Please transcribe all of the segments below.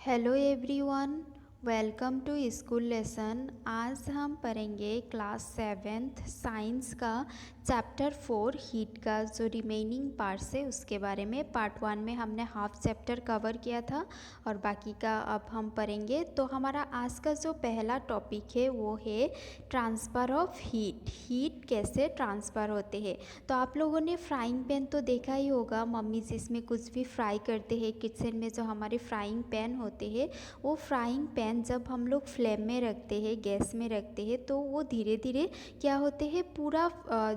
Hello everyone, welcome to school lesson. आज हम पढ़ेंगे क्लास 7th साइंस का चैप्टर 4 हीट का जो रिमेनिंग पार्ट्स है उसके बारे में। पार्ट 1 में हमने हाफ चैप्टर कवर किया था और बाकी का अब हम पढ़ेंगे। तो हमारा आज का जो पहला टॉपिक है वो है ट्रांसफ़र ऑफ हीट। हीट कैसे ट्रांसफ़र होते हैं। तो आप लोगों ने फ्राइंग पैन तो देखा ही होगा, मम्मी जिसमें कुछ भी फ्राई करते हैं किचन में, जो हमारे फ्राइंग पैन होते हैं, वो फ्राइंग पैन जब हम लोग फ्लेम में रखते हैं, गैस में रखते हैं, तो वो धीरे धीरे क्या होते हैं, पूरा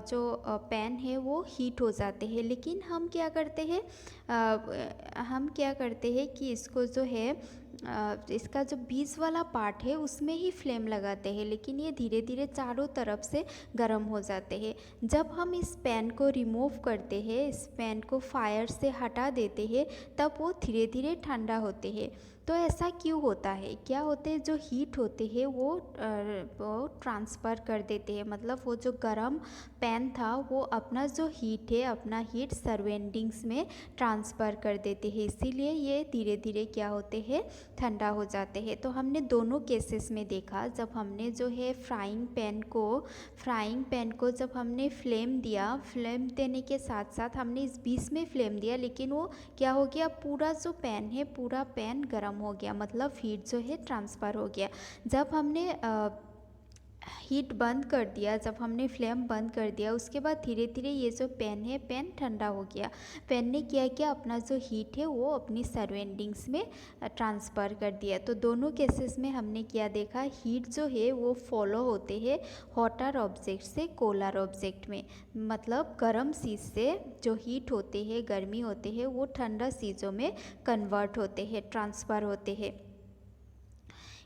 जो पैन है वो हीट हो जाते हैं। लेकिन हम क्या करते हैं कि इसको जो है इसका जो बीच वाला पार्ट है उसमें ही फ्लेम लगाते हैं, लेकिन ये धीरे धीरे चारों तरफ से गर्म हो जाते हैं। जब हम इस पैन को रिमूव करते हैं, इस पैन को फायर से हटा देते हैं, तब वो धीरे धीरे ठंडा होते हैं। तो ऐसा क्यों होता है? क्या होते हैं, जो हीट होते हैं वो ट्रांसफ़र कर देते हैं। मतलब वो जो गर्म पैन था वो अपना जो हीट है, अपना हीट सराउंडिंग्स में ट्रांसफ़र कर देते हैं, इसीलिए ये धीरे धीरे क्या होते हैं, ठंडा हो जाते हैं। तो हमने दोनों केसेस में देखा, जब हमने जो है फ्राइंग पैन को जब हमने फ्लेम दिया, फ्लेम देने के साथ साथ हमने इस बीच में फ्लेम दिया, लेकिन वो क्या हो गया, पूरा जो पैन है पूरा पैन गर्म हो गया, मतलब हीट जो है ट्रांसफ़र हो गया। जब हमने हीट बंद कर दिया, जब हमने फ्लेम बंद कर दिया, उसके बाद धीरे धीरे ये जो पैन है, पैन ठंडा हो गया। पैन ने क्या किया, अपना जो हीट है वो अपनी सराउंडिंग्स में ट्रांसफ़र कर दिया। तो दोनों केसेस में हमने क्या देखा, हीट जो है वो फॉलो होते हैं हॉटर ऑब्जेक्ट से कोलर ऑब्जेक्ट में। मतलब गर्म चीज़ से जो हीट होते हैं, गर्मी होते हैं, वो ठंडा चीज़ों में कन्वर्ट होते हैं, ट्रांसफ़र होते हैं।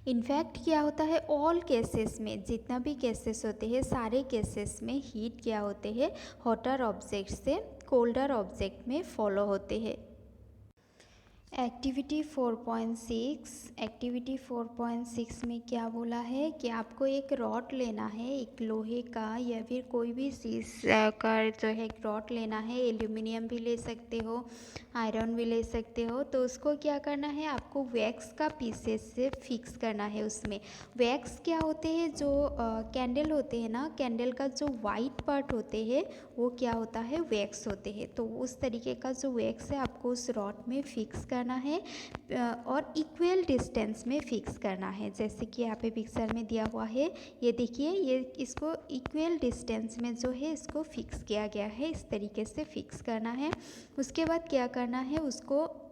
इनफैक्ट क्या होता है, ऑल केसेस में, जितना भी केसेस होते हैं, सारे केसेस में हीट क्या होते हैं, हॉटर ऑब्जेक्ट से कोल्डर ऑब्जेक्ट में फॉलो होते हैं। एक्टिविटी 4.6 में क्या बोला है कि आपको एक रॉड लेना है, एक लोहे का या फिर कोई भी चीज़ का जो है एक रॉड लेना है। एल्यूमिनियम भी ले सकते हो, आयरन भी ले सकते हो। तो उसको क्या करना है, आपको वैक्स का पीसेस से फिक्स करना है। उसमें वैक्स क्या होते हैं, जो कैंडल होते हैं ना, कैंडल का जो वाइट पार्ट होते हैं वो क्या होता है, वैक्स होते हैं। तो उस तरीके का जो वैक्स है आपको उस रॉड में फिक्स करना है और इक्वल डिस्टेंस में फिक्स करना है। जैसे कि यहाँ पे पिक्चर में दिया हुआ है, ये देखिए, ये इसको इक्वल डिस्टेंस में जो है इसको फिक्स किया गया है, इस तरीके से फिक्स करना है। उसके बाद क्या करना है, उसको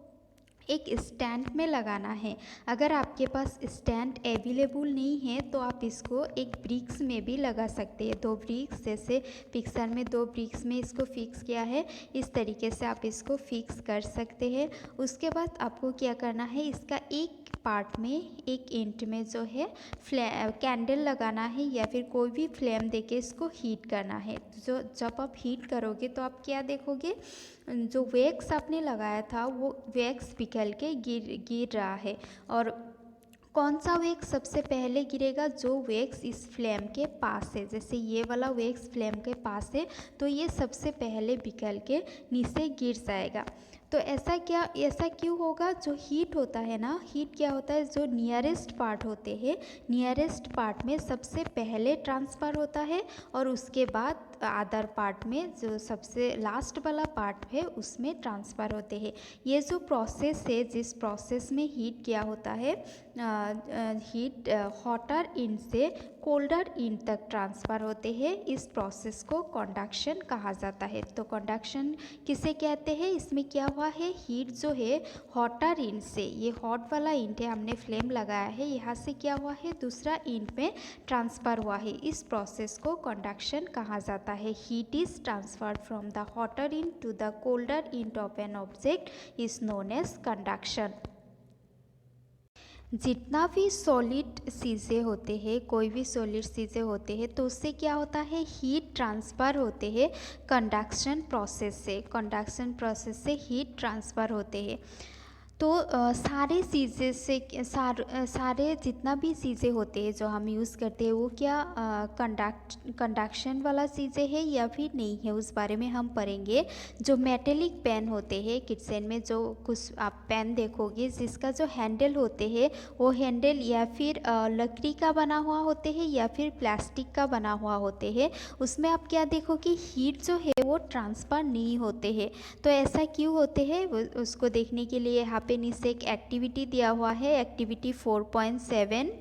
एक स्टैंड में लगाना है। अगर आपके पास स्टैंड अवेलेबल नहीं है तो आप इसको एक ब्रिक्स में भी लगा सकते हैं। 2 ब्रिक्स, जैसे पिक्चर में 2 ब्रिक्स में इसको फिक्स किया है, इस तरीके से आप इसको फिक्स कर सकते हैं। उसके बाद आपको क्या करना है, इसका एक पार्ट में, एक एंड में जो है कैंडल लगाना है या फिर कोई भी फ्लेम देके इसको हीट करना है। जो जब आप हीट करोगे तो आप क्या देखोगे, जो वैक्स आपने लगाया था वो वैक्स पिघल के गिर रहा है। और कौन सा वैक्स सबसे पहले गिरेगा, जो वैक्स इस फ्लेम के पास है। जैसे ये वाला वैक्स फ्लेम के पास है तो ये सबसे पहले पिघल के नीचे गिर जाएगा। तो ऐसा क्यों होगा, जो हीट होता है ना, हीट क्या होता है, जो नियरेस्ट पार्ट होते हैं, नियरेस्ट पार्ट में सबसे पहले ट्रांसफ़र होता है और उसके बाद अदर पार्ट में, जो सबसे लास्ट वाला पार्ट है उसमें ट्रांसफ़र होते हैं। ये जो प्रोसेस है, जिस प्रोसेस में हीट क्या होता है, हीट हॉटर इंड से कोल्डर इंड तक ट्रांसफ़र होते हैं, इस प्रोसेस को कंडक्शन कहा जाता है। तो कंडक्शन किसे कहते हैं, इसमें क्या हुआ है, हीट जो है हॉटर इंड से, ये हॉट वाला इंड है, हमने फ्लेम लगाया है, यहाँ से क्या हुआ है, दूसरा इंड में ट्रांसफ़र हुआ है। इस प्रोसेस को कंडक्शन कहा जाता है। Heat is transferred from the hotter end to the colder end of an object is known as conduction. जितना भी सॉलिड चीज़ें होते हैं, कोई भी सॉलिड चीज़ें होते हैं, तो उससे क्या होता है, हीट ट्रांसफ़र होते हैं कंडक्शन प्रोसेस से। कंडक्शन प्रोसेस से हीट ट्रांसफ़र होते हैं। तो सारे चीज़ें से सारे जितना भी चीज़ें होते हैं जो हम यूज़ करते हैं वो क्या कंडक्शन वाला चीज़ें है या फिर नहीं है, उस बारे में हम पढ़ेंगे। जो मेटेलिक पेन होते हैं किचन में, जो कुछ आप पेन देखोगे जिसका जो हैंडल होते हैं वो हैंडल या फिर लकड़ी का बना हुआ होते हैं या फिर प्लास्टिक का बना हुआ होते हैं, उसमें आप क्या देखोगे हीट जो है वो ट्रांसफ़र नहीं होते हैं। तो ऐसा क्यों होते हैं उसको देखने के लिए यहाँ पे नीचे एक एक्टिविटी दिया हुआ है, एक्टिविटी 4.7।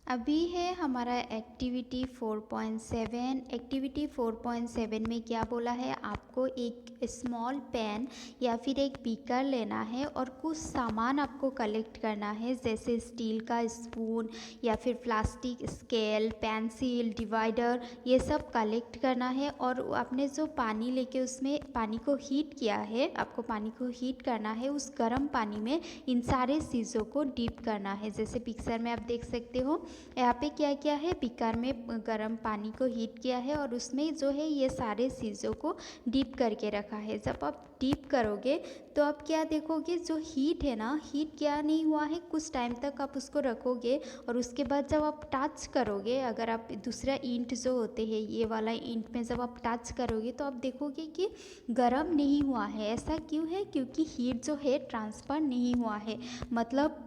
अभी है हमारा एक्टिविटी 4.7। एक्टिविटी 4.7 में क्या बोला है, आपको एक स्मॉल पेन या फिर एक बीकर लेना है और कुछ सामान आपको कलेक्ट करना है, जैसे स्टील का स्पून या फिर प्लास्टिक स्केल, पेंसिल, डिवाइडर, ये सब कलेक्ट करना है। और आपने जो पानी लेके उसमें पानी को हीट किया है, आपको पानी को हीट करना है, उस गर्म पानी में इन सारे चीज़ों को डीप करना है। जैसे पिक्चर में आप देख सकते हो यहाँ पे क्या किया है, बीकर में गर्म पानी को हीट किया है और उसमें जो है ये सारे चीज़ों को डीप करके रखा है। जब आप डीप करोगे तो आप क्या देखोगे, जो हीट है ना, हीट क्या नहीं हुआ है, कुछ टाइम तक आप उसको रखोगे और उसके बाद जब आप टच करोगे, अगर आप दूसरा ईंट जो होते हैं ये वाला ईंट में जब आप टच करोगे तो आप देखोगे कि गर्म नहीं हुआ है। ऐसा क्यों है, क्योंकि हीट जो है ट्रांसफ़र नहीं हुआ है। मतलब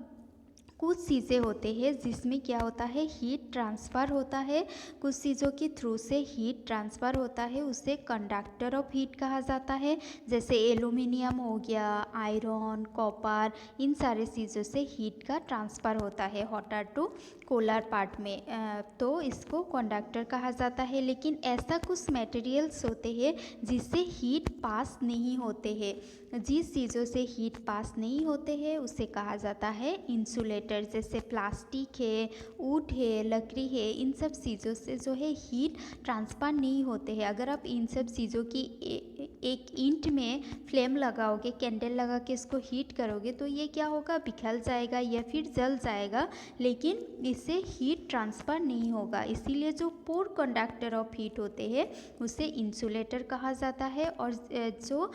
कुछ चीज़ें होते हैं जिसमें क्या होता है, हीट ट्रांसफ़र होता है, कुछ चीज़ों के थ्रू से हीट ट्रांसफ़र होता है, उसे कंडक्टर ऑफ हीट कहा जाता है। जैसे एल्यूमिनियम हो गया, आयरन, कॉपर, इन सारे चीज़ों से हीट का ट्रांसफ़र होता है हॉटर टू कोलर पार्ट में, तो इसको कंडक्टर कहा जाता है। लेकिन ऐसा कुछ मटेरियल्स होते हैं जिससे हीट पास नहीं होते हैं, जिस चीज़ों से हीट पास नहीं होते हैं उसे कहा जाता है इंसुलेटर। जैसे प्लास्टिक है, वुड है, लकड़ी है, इन सब चीज़ों से जो है हीट ट्रांसफ़र नहीं होते हैं। अगर आप इन सब चीज़ों की एक ईंट में फ्लेम लगाओगे, कैंडल लगा के इसको हीट करोगे तो ये क्या होगा, पिघल जाएगा या फिर जल जाएगा, लेकिन इससे हीट ट्रांसफ़र नहीं होगा। इसीलिए जो पोर कंडक्टर ऑफ हीट होते हैं उसे इंसुलेटर कहा जाता है, और जो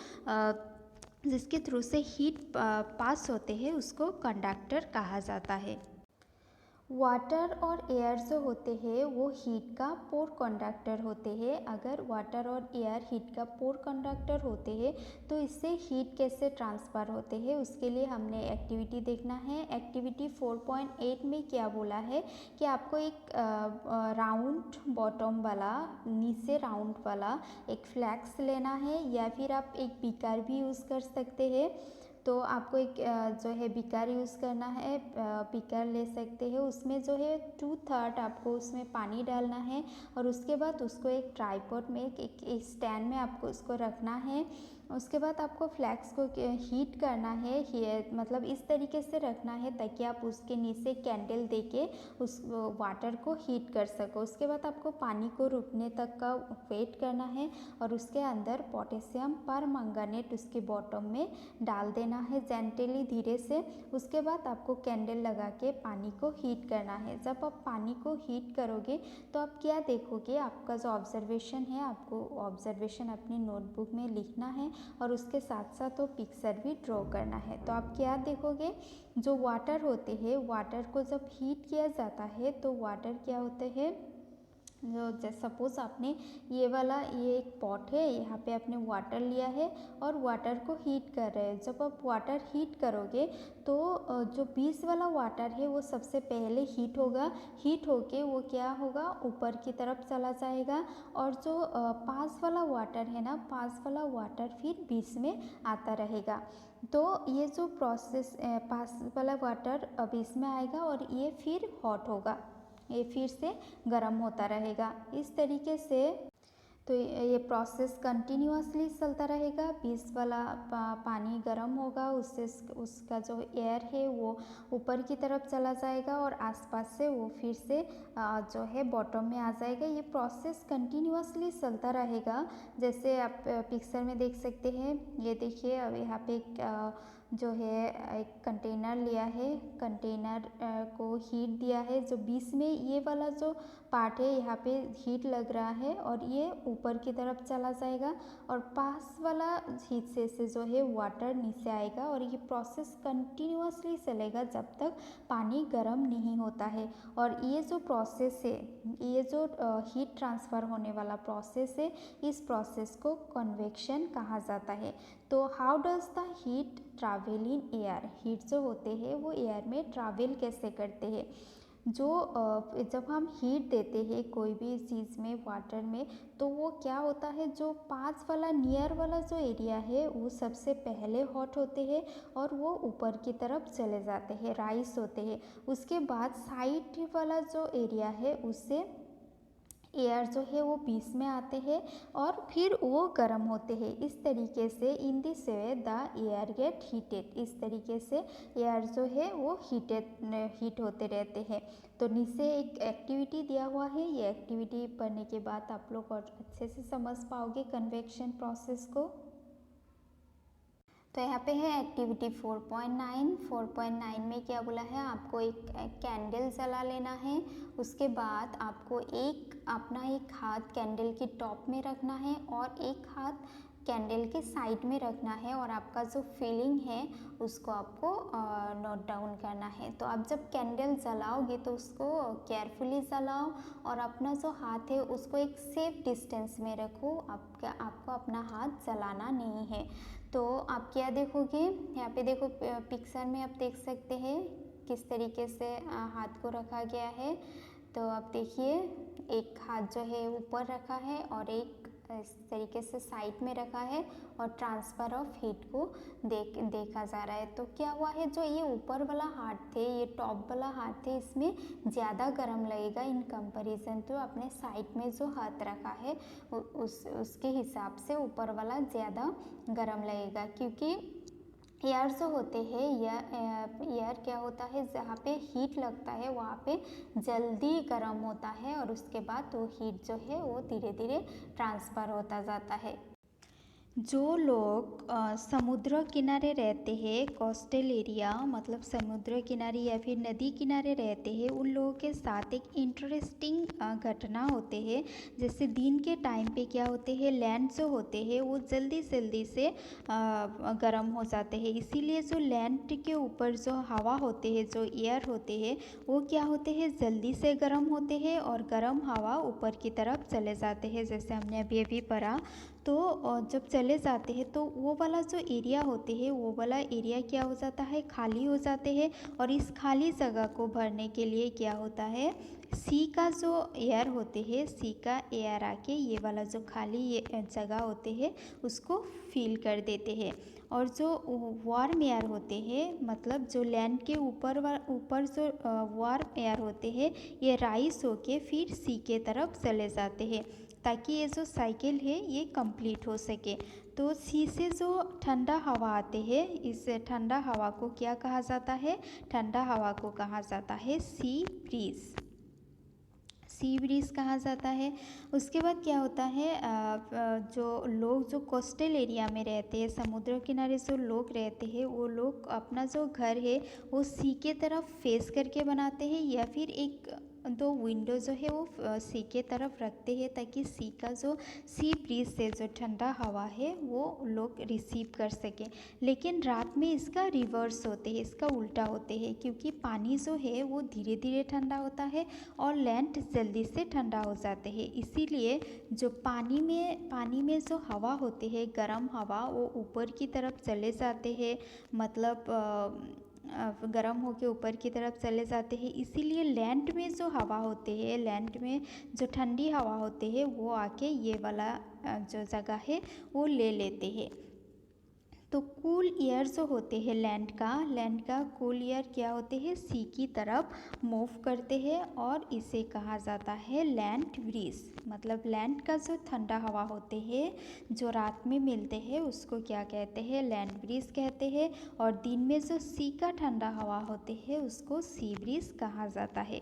जिसके थ्रू से हीट पास होते हैं उसको कंडक्टर कहा जाता है। वाटर और एयर जो होते हैं वो हीट का पोर कंडक्टर होते हैं। अगर वाटर और एयर हीट का पोर कंडक्टर होते हैं तो इससे हीट कैसे ट्रांसफ़र होते हैं, उसके लिए हमने एक्टिविटी देखना है। एक्टिविटी 4.8 में क्या बोला है कि आपको एक राउंड बॉटम वाला, नीचे राउंड वाला एक फ्लैक्स लेना है, या फिर आप एक बीकर भी यूज़ कर सकते हैं। तो आपको एक जो है बीकर यूज़ करना है, बीकर ले सकते हैं, उसमें जो है 2/3 आपको उसमें पानी डालना है और उसके बाद उसको एक ट्राइपॉड में एक स्टैंड में आपको उसको रखना है। उसके बाद आपको फ्लैक्स को हीट करना है, मतलब इस तरीके से रखना है ताकि आप उसके नीचे कैंडल देके उस वाटर को हीट कर सको। उसके बाद आपको पानी को रुकने तक का वेट करना है और उसके अंदर पोटेशियम परमंगनेट उसके बॉटम में डाल देना है जेंटली, धीरे से। उसके बाद आपको कैंडल लगा के पानी को हीट करना है। जब आप पानी को हीट करोगे तो आप क्या देखोगे, आपका जो ऑब्जर्वेशन है, आपको ऑब्जर्वेशन अपनी नोटबुक में लिखना है और उसके साथ साथ वो पिक्चर भी ड्रॉ करना है। तो आप क्या देखोगे, जो वाटर होते हैं, वाटर को जब हीट किया जाता है तो वाटर क्या होते हैं, जो जैसे सपोज़ आपने ये एक पॉट है, यहाँ पे आपने वाटर लिया है और वाटर को हीट कर रहे हैं। जब आप वाटर हीट करोगे तो जो बीच वाला वाटर है वो सबसे पहले हीट होगा, हीट होके वो क्या होगा, ऊपर की तरफ चला जाएगा, और जो पास वाला वाटर है ना, पास वाला वाटर फिर बीच में आता रहेगा। तो ये जो प्रोसेस, पास वाला वाटर बीच में आएगा और ये फिर हॉट होगा, ये फिर से गर्म होता रहेगा। इस तरीके से तो ये प्रोसेस कंटिन्यूअसली चलता रहेगा। बीच वाला पानी गर्म होगा, उससे उसका जो एयर है वो ऊपर की तरफ चला जाएगा और आसपास से वो फिर से जो है बॉटम में आ जाएगा। ये प्रोसेस कंटिन्यूअसली चलता रहेगा। जैसे आप पिक्चर में देख सकते हैं, ये देखिए अब यहाँ पे एक जो है एक कंटेनर लिया है, कंटेनर को हीट दिया है। जो बीच में ये वाला जो पार्ट है यहाँ पे हीट लग रहा है और ये ऊपर की तरफ चला जाएगा और पास वाला हिस्से से जो है वाटर नीचे आएगा और ये प्रोसेस कंटिन्यूअसली चलेगा जब तक पानी गर्म नहीं होता है। और ये जो प्रोसेस है, ये जो हीट ट्रांसफ़र होने वाला प्रोसेस है, इस प्रोसेस को कन्वेक्शन कहा जाता है। तो how does the heat travel in air, heat जो होते हैं वो एयर में ट्रैवल कैसे करते हैं। जो जब हम हीट देते हैं कोई भी चीज़ में, वाटर में, तो वो क्या होता है, जो पास वाला नियर वाला जो एरिया है वो सबसे पहले हॉट होते हैं और वो ऊपर की तरफ चले जाते हैं, राइस होते हैं। उसके बाद साइड वाला जो एरिया है उससे एयर जो है वो बीच में आते हैं और फिर वो गर्म होते हैं। इस तरीके से in this way the air gate heated, इस तरीके से एयर जो है वो हीट होते रहते हैं। तो नीचे एक एक्टिविटी दिया हुआ है, ये एक्टिविटी पढ़ने के बाद आप लोग और अच्छे से समझ पाओगे कन्वेक्शन प्रोसेस को। तो यहाँ पे है एक्टिविटी 4.9। 4.9 में क्या बोला है, आपको एक कैंडल जला लेना है। उसके बाद आपको अपना एक हाथ कैंडल की टॉप में रखना है और एक हाथ कैंडल के साइड में रखना है और आपका जो फीलिंग है उसको आपको नोट डाउन करना है। तो आप जब कैंडल जलाओगे तो उसको केयरफुली जलाओ और अपना जो हाथ है उसको एक सेफ डिस्टेंस में रखो। आपको अपना हाथ जलाना नहीं है। तो आप क्या देखोगे, यहाँ पे देखो पिक्चर में आप देख सकते हैं किस तरीके से हाथ को रखा गया है। तो आप देखिए एक हाथ जो है ऊपर रखा है और एक इस तरीके से साइड में रखा है और ट्रांसफ़र ऑफ हीट को देखा जा रहा है। तो क्या हुआ है, जो ये ऊपर वाला हाथ थे, ये टॉप वाला हाथ थे, इसमें ज़्यादा गर्म लगेगा इन कंपैरिजन तो अपने साइड में जो हाथ रखा है उसके हिसाब से ऊपर वाला ज़्यादा गर्म लगेगा। क्योंकि एयर जो होते हैं, एयर क्या होता है, जहाँ पे हीट लगता है वहाँ पे जल्दी गर्म होता है और उसके बाद वो हीट जो है वो धीरे धीरे ट्रांसफ़र होता जाता है। जो लोग समुद्र किनारे रहते हैं, कोस्टल एरिया मतलब समुद्र किनारे या फिर नदी किनारे रहते हैं, उन लोगों के साथ एक इंटरेस्टिंग घटना होते हैं। जैसे दिन के टाइम पे क्या होते हैं, लैंड जो होते हैं वो जल्दी जल्दी से गर्म हो जाते हैं। इसीलिए जो लैंड के ऊपर जो हवा होते हैं, जो एयर होते हैं, वो क्या होते हैं, जल्दी से गर्म होते हैं और गर्म हवा ऊपर की तरफ चले जाते हैं, जैसे हमने अभी अभी पढ़ा। तो जब चले जाते हैं तो वो वाला जो एरिया होते हैं, वो वाला एरिया क्या हो जाता है, खाली हो जाते हैं। और इस खाली जगह को भरने के लिए क्या होता है, सी का जो एयर होते हैं, सी का एयर आके ये वाला जो खाली ये जगह होते हैं उसको फिल कर देते हैं। और जो वार्म एयर होते हैं, मतलब जो लैंड के ऊपर जो वार्म एयर होते हैं, ये राइज होके फिर सी के तरफ चले जाते हैं ताकि ये जो साइकिल है ये कंप्लीट हो सके। तो सी से जो ठंडा हवा आते हैं, इस ठंडा हवा को क्या कहा जाता है, ठंडा हवा को कहा जाता है सी ब्रीज, सी ब्रीज कहा जाता है। उसके बाद क्या होता है, जो लोग जो कोस्टल एरिया में रहते हैं, समुद्र किनारे जो लोग रहते हैं, वो लोग अपना जो घर है वो सी के तरफ फेस करके बनाते हैं या फिर एक दो विंडो जो है वो सी के तरफ रखते हैं ताकि सी का जो सी ब्रीज से जो ठंडा हवा है वो लोग रिसीव कर सकें। लेकिन रात में इसका रिवर्स होते हैं, इसका उल्टा होते हैं, क्योंकि पानी जो है वो धीरे धीरे ठंडा होता है और लैंड जल्दी से ठंडा हो जाते हैं। इसीलिए जो पानी में जो हवा होते हैं, गर्म हवा, वो ऊपर की तरफ चले जाते हैं, मतलब गर्म होके ऊपर की तरफ चले जाते हैं। इसीलिए लैंड में जो हवा होते हैं, लैंड में जो ठंडी हवा होते हैं, वो आके ये वाला जो जगह है वो ले लेते हैं। तो कूल एयर जो होते हैं लैंड का कूल एयर क्या होते हैं, सी की तरफ मूव करते हैं और इसे कहा जाता है लैंड ब्रीज। मतलब लैंड का जो ठंडा हवा होते हैं जो रात में मिलते हैं उसको क्या कहते हैं, लैंड ब्रीज कहते हैं। और दिन में जो सी का ठंडा हवा होते हैं उसको सी ब्रीज कहा जाता है।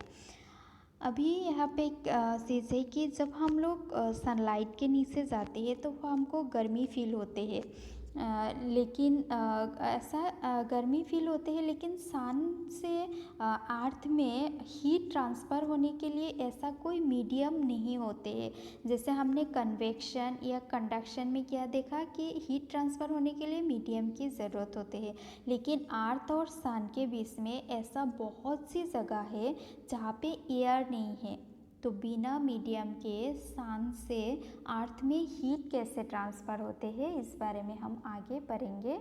अभी यहाँ पे एक चीज़ है कि जब हम लोग सनलाइट के नीचे जाते हैं तो हमको गर्मी फील होते हैं। लेकिन ऐसा गर्मी फील होते हैं, लेकिन सन से अर्थ में हीट ट्रांसफ़र होने के लिए ऐसा कोई मीडियम नहीं होते हैं। जैसे हमने कन्वेक्शन या कंडक्शन में क्या देखा कि हीट ट्रांसफ़र होने के लिए मीडियम की ज़रूरत होती है, लेकिन अर्थ और सन के बीच में ऐसा बहुत सी जगह है जहाँ पे एयर नहीं है। तो बिना मीडियम के सन से अर्थ में हीट कैसे ट्रांसफ़र होते हैं, इस बारे में हम आगे पढ़ेंगे।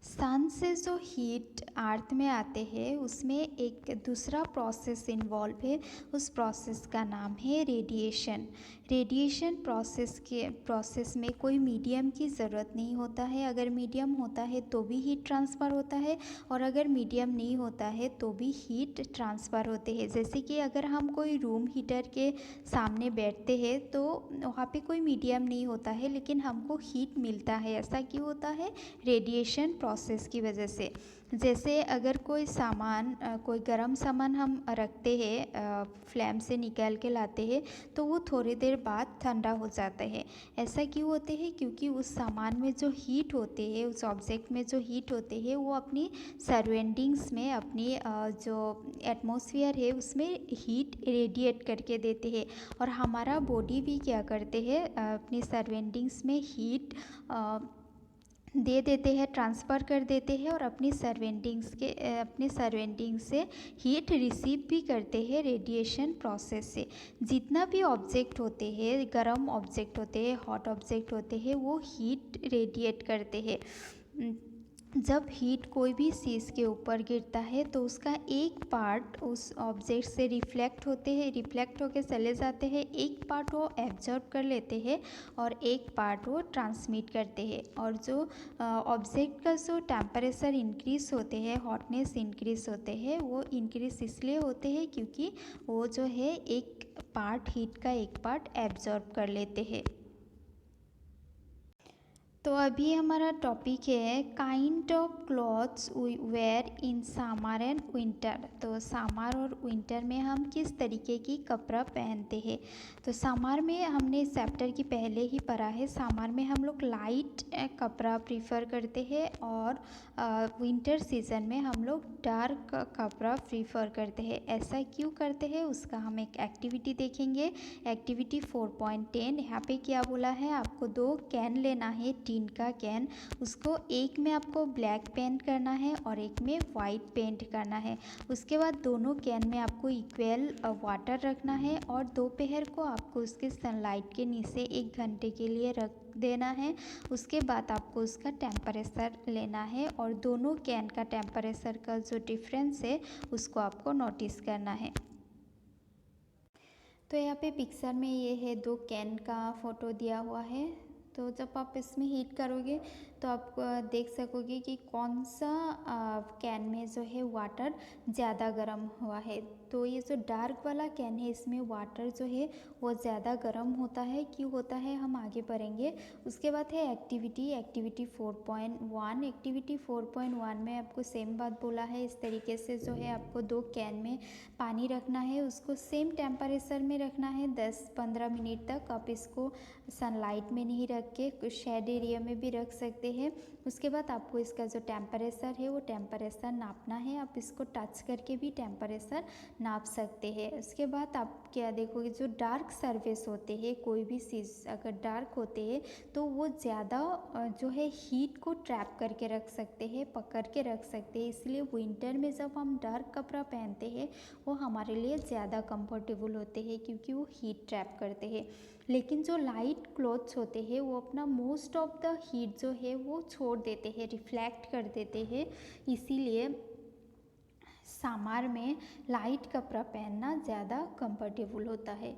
सन से जो हीट अर्थ में आते हैं उसमें एक दूसरा प्रोसेस इन्वॉल्व है। उस प्रोसेस का नाम है रेडिएशन। रेडिएशन प्रोसेस में कोई मीडियम की ज़रूरत नहीं होता है। अगर मीडियम होता है तो भी हीट ट्रांसफ़र होता है, और अगर मीडियम नहीं होता है तो भी हीट ट्रांसफ़र होते हैं। जैसे कि अगर हम कोई रूम हीटर के सामने बैठते हैं तो वहाँ पे कोई मीडियम नहीं होता है, लेकिन हमको हीट मिलता है। ऐसा क्यों होता है? रेडिएशन प्रोसेस की वजह से। जैसे अगर कोई सामान कोई गर्म सामान हम रखते हैं, फ्लेम से निकाल के लाते हैं, तो वो थोड़ी देर बाद ठंडा हो जाता है। ऐसा क्यों होते हैं? क्योंकि उस सामान में जो हीट होते हैं, उस ऑब्जेक्ट में जो हीट होते हैं, वो अपनी सराउंडिंग्स में, अपनी जो एटमॉस्फेयर है उसमें हीट रेडिएट करके देते हैं। और हमारा बॉडी भी क्या करते हैं, अपनी सराउंडिंग्स में हीट दे देते हैं, ट्रांसफ़र कर देते हैं, और अपनी सराउंडिंग से हीट रिसीव भी करते हैं रेडिएशन प्रोसेस से। जितना भी ऑब्जेक्ट होते हैं, गर्म ऑब्जेक्ट होते हैं, हॉट ऑब्जेक्ट होते हैं, वो हीट रेडिएट करते हैं। जब हीट कोई भी चीज़ के ऊपर गिरता है तो उसका एक पार्ट उस ऑब्जेक्ट से रिफ्लेक्ट होके चले जाते हैं, एक पार्ट वो एब्जॉर्ब कर लेते हैं, और एक पार्ट वो ट्रांसमिट करते हैं। और जो ऑब्जेक्ट का जो टेम्परेचर इंक्रीज़ होते हैं, हॉटनेस इंक्रीज़ होते हैं, वो इंक्रीज़ इसलिए होते हैं क्योंकि वो जो है एक पार्ट, हीट का एक पार्ट एब्जॉर्ब कर लेते हैं। तो अभी हमारा टॉपिक है kind of clothes we wear in summer and winter. तो समर और विंटर में हम किस तरीके की कपड़ा पहनते हैं। तो समर में हमने इस चैप्टर की पहले ही पढ़ा है। समर में हम लोग लाइट कपड़ा प्रीफर करते हैं, और विंटर सीज़न में हम लोग डार्क कपड़ा प्रीफर करते हैं। ऐसा क्यों करते हैं उसका हम एक एक्टिविटी देखेंगे। एक्टिविटी 4.10। यहाँ पे क्या बोला है, आपको 2 कैन लेना है, टीन का कैन। उसको एक में आपको ब्लैक पेंट करना है और एक में वाइट पेंट करना है। उसके बाद दोनों कैन में आपको इक्वल वाटर रखना है, और दोपहर को आपको उसके सनलाइट के नीचे 1 घंटे के लिए रख देना है। उसके बाद आपको उसका टेम्परेचर लेना है, और दोनों कैन का टेम्परेचर का जो डिफरेंस है उसको आपको नोटिस करना है। तो यहाँ पे पिक्चर में ये है 2 कैन का फ़ोटो दिया हुआ है। तो जब आप इसमें हीट करोगे तो आप देख सकोगे कि कौन सा कैन में जो है वाटर ज़्यादा गर्म हुआ है। तो ये जो डार्क वाला कैन है इसमें वाटर जो है वो ज़्यादा गर्म होता है। क्यों होता है हम आगे पढ़ेंगे। उसके बाद है एक्टिविटी 4.1। एक्टिविटी 4.1 में आपको सेम बात बोला है। इस तरीके से जो है आपको 2 कैन में पानी रखना है, उसको सेम टेम्परेचर में रखना है 10-15 मिनट तक। आप इसको सनलाइट में नहीं रख के शेड एरिया में भी रख सकते हैं। उसके बाद आपको इसका जो टेम्परेचर है वो टेम्परेचर नापना है। आप इसको टच करके भी टेम्परेचर नाप सकते हैं। उसके बाद आप क्या देखोगे, जो डार्क सरफेस होते हैं, कोई भी चीज़ अगर डार्क होते हैं तो वो ज़्यादा जो है हीट को ट्रैप करके रख सकते हैं, पकड़ के रख सकते हैं। इसलिए विंटर में जब हम डार्क कपड़ा पहनते हैं वो हमारे लिए ज़्यादा कंफर्टेबल होते हैं, क्योंकि वो हीट ट्रैप करते हैं। लेकिन जो लाइट क्लॉथ्स होते हैं वो अपना मोस्ट ऑफ द हीट जो है वो छोड़ देते हैं, रिफ्लेक्ट कर देते हैं। इसीलिए समर में लाइट कपड़ा पहनना ज़्यादा कंफर्टेबल होता है।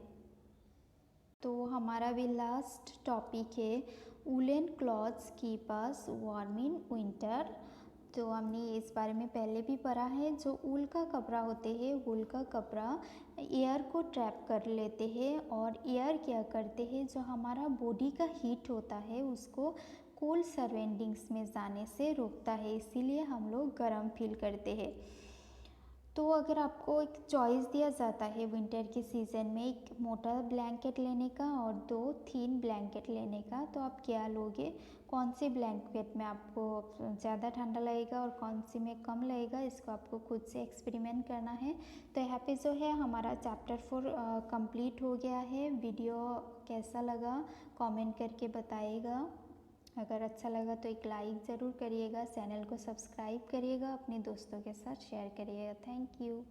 तो हमारा भी लास्ट टॉपिक है woollen clothes keep us warm in winter. तो हमने इस बारे में पहले भी पढ़ा है। जो ऊल का कपड़ा होते हैं, ऊल का कपड़ा एयर को ट्रैप कर लेते हैं, और एयर क्या करते हैं, जो हमारा बॉडी का हीट होता है उसको कोल्ड सराउंडिंग्स में जाने से रोकता है। इसीलिए हम लोग गर्म फील करते हैं। तो अगर आपको एक चॉइस दिया जाता है विंटर के सीज़न में एक मोटा ब्लैंकेट लेने का और 2 थिन ब्लैंकेट लेने का, तो आप क्या लोगे? कौन सी ब्लैंकेट में आपको ज़्यादा ठंडा लगेगा और कौन सी में कम लगेगा, इसको आपको खुद से एक्सपेरिमेंट करना है। तो यहाँ पे जो है हमारा चैप्टर 4 कंप्लीट हो गया है। वीडियो कैसा लगा कमेंट करके बताइएगा। अगर अच्छा लगा तो एक लाइक ज़रूर करिएगा, चैनल को सब्सक्राइब करिएगा, अपने दोस्तों के साथ शेयर करिएगा। Thank you.